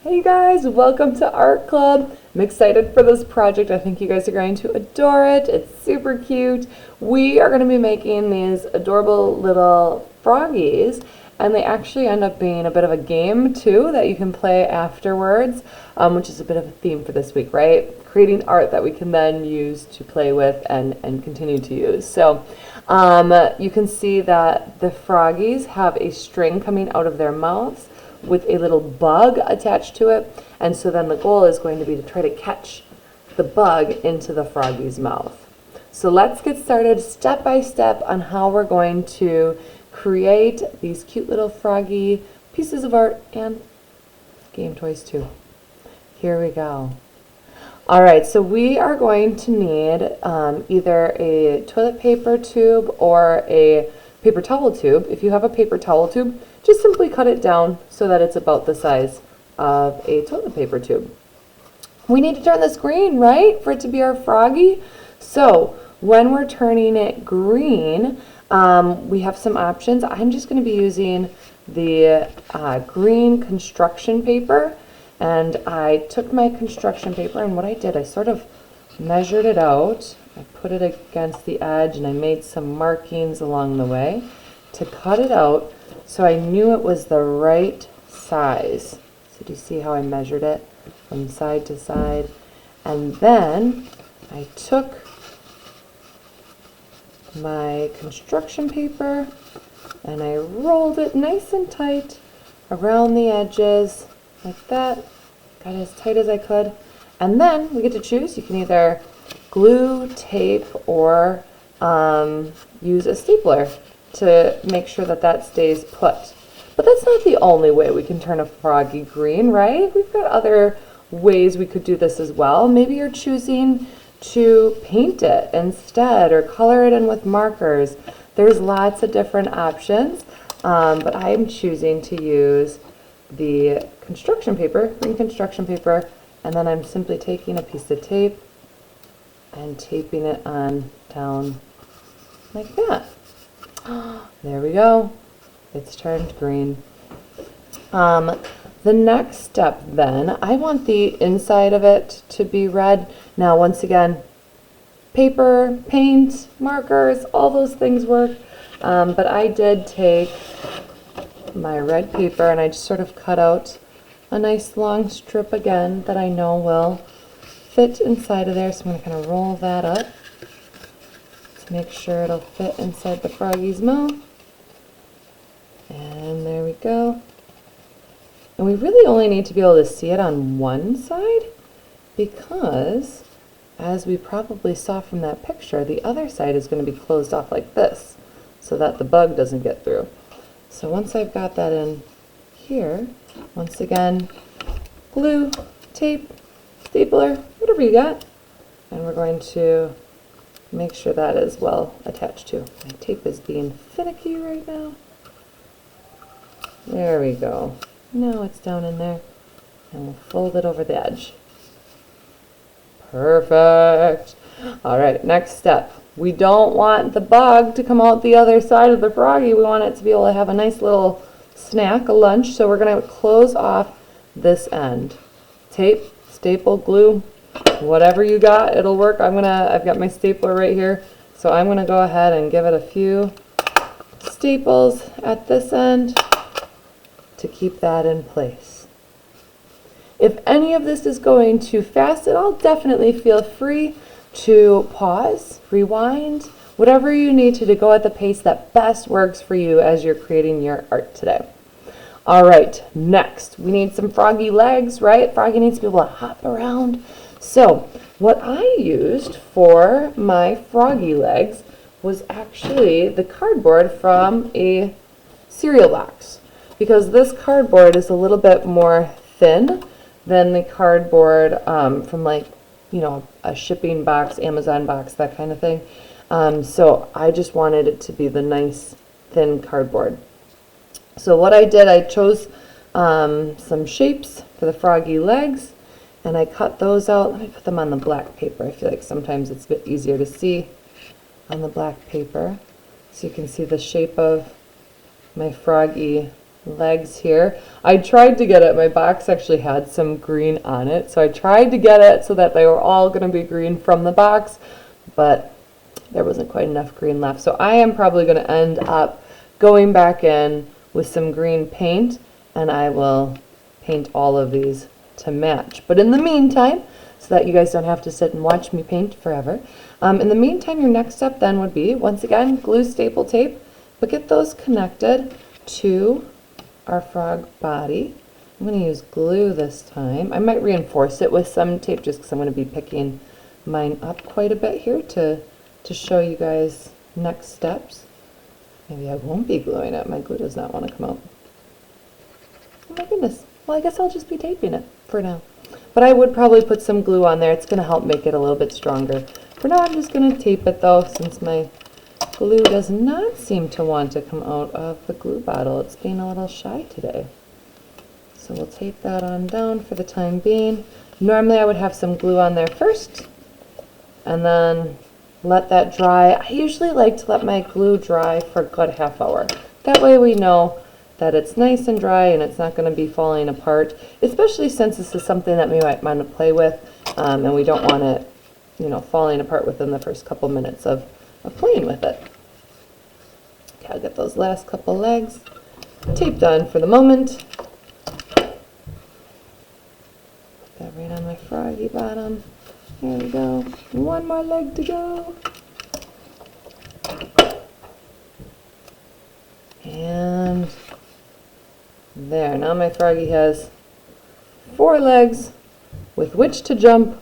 Hey guys, welcome to Art Club. I'm excited for this project. I think you guys are going to adore it. It's super cute. We are going to be making these adorable little froggies, and they actually end up being a bit of a game too that you can play afterwards, which is a bit of a theme for this week, right? Creating art that we can then use to play with and continue to use. So you can see that the froggies have a string coming out of their mouths with a little bug attached to it, and so then the goal is going to be to try to catch the bug into the froggy's mouth. So let's get started step by step on how we're going to create these cute little froggy pieces of art and game toys too. Here we go. Alright, so we are going to need either a toilet paper tube or a paper towel tube. If you have a paper towel tube, just simply cut it down so that it's about the size of a toilet paper tube. We need to turn this green, right, for it to be our froggy. So when we're turning it green, we have some options. I'm just going to be using the green construction paper, and I took my construction paper, and what I did, I sort of measured it out. I put it against the edge, and I made some markings along the way to cut it out so I knew it was the right size. So do you see how I measured it from side to side? And then I took my construction paper and I rolled it nice and tight around the edges like that. Got it as tight as I could. And then we get to choose. You can either glue, tape, or use a stapler to make sure that that stays put. But that's not the only way we can turn a froggy green, right? We've got other ways we could do this as well. Maybe you're choosing to paint it instead or color it in with markers. There's lots of different options, but I'm choosing to use the construction paper, green construction paper, and then I'm simply taking a piece of tape and taping it on down like that. There we go. It's turned green. The next step then, I want the inside of it to be red. Now once again, paper, paint, markers, all those things work. But I did take my red paper and I just sort of cut out a nice long strip again that I know will fit inside of there. So I'm going to kind of roll that up to make sure it'll fit inside the froggy's mouth. And there we go. And we really only need to be able to see it on one side because, as we probably saw from that picture, the other side is going to be closed off like this so that the bug doesn't get through. So once I've got that in here, once again, glue, tape, stapler, whatever you got, and we're going to make sure that is well attached to. My tape is being finicky right now. There we go. Now it's down in there, and we'll fold it over the edge. Perfect. All right, next step. We don't want the bug to come out the other side of the froggy. We want it to be able to have a nice little snack, a lunch, so we're going to close off this end. Tape, staple, glue, whatever you got, it'll work. I've got my stapler right here, so I'm gonna go ahead and give it a few staples at this end to keep that in place. If any of this is going too fast at all, definitely feel free to pause, rewind, whatever you need to go at the pace that best works for you as you're creating your art today. All right, next, we need some froggy legs, right? Froggy needs to be able to hop around. So what I used for my froggy legs was actually the cardboard from a cereal box, because this cardboard is a little bit more thin than the cardboard from, like, you know, a shipping box, Amazon box, that kind of thing. So I just wanted it to be the nice thin cardboard. So what I did, I chose some shapes for the froggy legs, and I cut those out. Let me put them on the black paper. I feel like sometimes it's a bit easier to see on the black paper. So you can see the shape of my froggy legs here. I tried to get it, my box actually had some green on it, so I tried to get it so that they were all going to be green from the box, but there wasn't quite enough green left. So I am probably going to end up going back in with some green paint, and I will paint all of these to match. But in the meantime, so that you guys don't have to sit and watch me paint forever, in the meantime, your next step then would be, once again, glue staple tape, but get those connected to our frog body. I'm going to use glue this time. I might reinforce it with some tape just because I'm going to be picking mine up quite a bit here to show you guys next steps. Maybe I won't be gluing it. My glue does not want to come out. Oh my goodness. Well, I guess I'll just be taping it for now. But I would probably put some glue on there. It's going to help make it a little bit stronger. For now, I'm just going to tape it though, since my glue does not seem to want to come out of the glue bottle. It's being a little shy today. So we'll tape that on down for the time being. Normally I would have some glue on there first and then let that dry. I usually like to let my glue dry for a good half hour. That way we know that it's nice and dry and it's not going to be falling apart, especially since this is something that we might want to play with, and we don't want it, you know, falling apart within the first couple minutes of playing with it. Okay, I'll get those last couple legs taped on for the moment. Put that right on my froggy bottom. There we go. One more leg to go. And there, now my froggy has 4 legs with which to jump.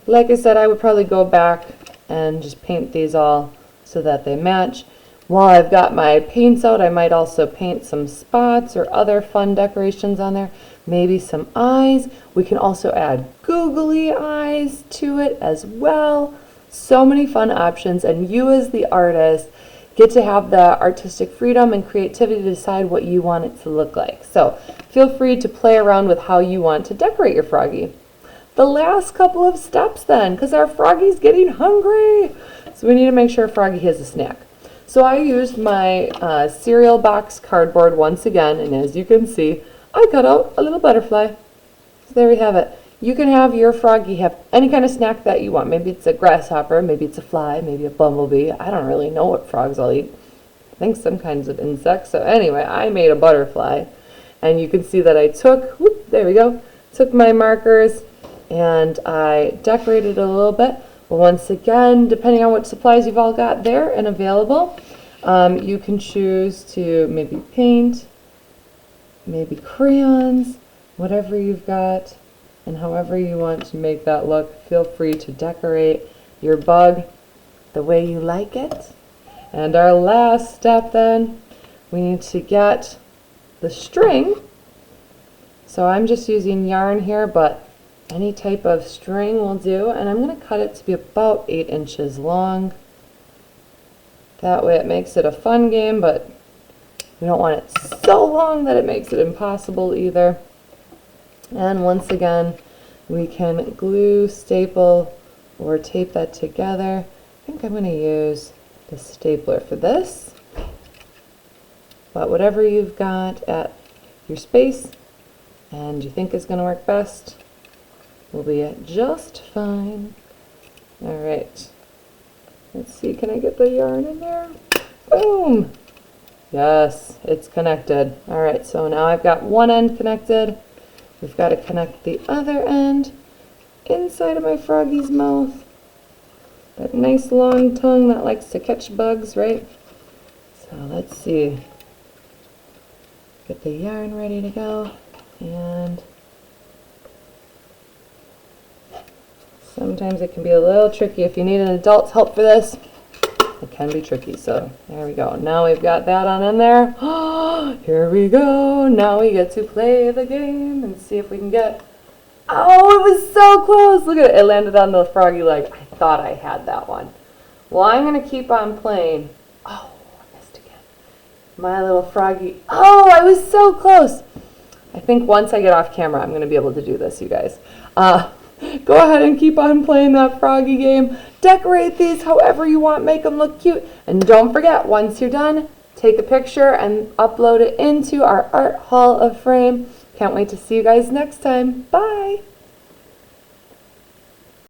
Like I said, I would probably go back and just paint these all so that they match. While I've got my paints out, I might also paint some spots or other fun decorations on there. Maybe some eyes. We can also add googly eyes to it as well. So many fun options, and you as the artist get to have the artistic freedom and creativity to decide what you want it to look like. So feel free to play around with how you want to decorate your froggy. The last couple of steps then, because our froggy's getting hungry. So we need to make sure froggy has a snack. So I used my cereal box cardboard once again, and as you can see, I cut out a little butterfly. So there we have it. You can have your froggy have any kind of snack that you want. Maybe it's a grasshopper, maybe it's a fly, maybe a bumblebee. I don't really know what frogs all eat. I think some kinds of insects. So anyway, I made a butterfly. And you can see that I took, whoop, there we go, took my markers and I decorated it a little bit. But once again, depending on what supplies you've all got there and available, you can choose to maybe paint, maybe crayons, whatever you've got. And however you want to make that look, feel free to decorate your bug the way you like it. And our last step then, we need to get the string. So I'm just using yarn here, but any type of string will do. And I'm going to cut it to be about 8 inches long. That way it makes it a fun game, but we don't want it so long that it makes it impossible either. And once again, we can glue, staple, or tape that together. I think I'm going to use the stapler for this. But whatever you've got at your space and you think is going to work best will be just fine. All right. Let's see, can I get the yarn in there? Boom! Yes, it's connected. All right, so now I've got one end connected. We've got to connect the other end inside of my froggy's mouth. That nice long tongue that likes to catch bugs, right? So let's see. Get the yarn ready to go. And sometimes it can be a little tricky. If you need an adult's help for this, it can be tricky. So there we go. Now we've got that on in there. Here we go. Now we get to play the game and see if we can get... Oh, it was so close. Look at it. It landed on the froggy leg. I thought I had that one. Well, I'm going to keep on playing. Oh, I missed again. My little froggy. Oh, I was so close. I think once I get off camera, I'm going to be able to do this, you guys. Go ahead and keep on playing that froggy game. Decorate these however you want. Make them look cute. And don't forget, once you're done, take take a picture and upload it into our Art Hall of Fame. Can't wait to see you guys next time. Bye!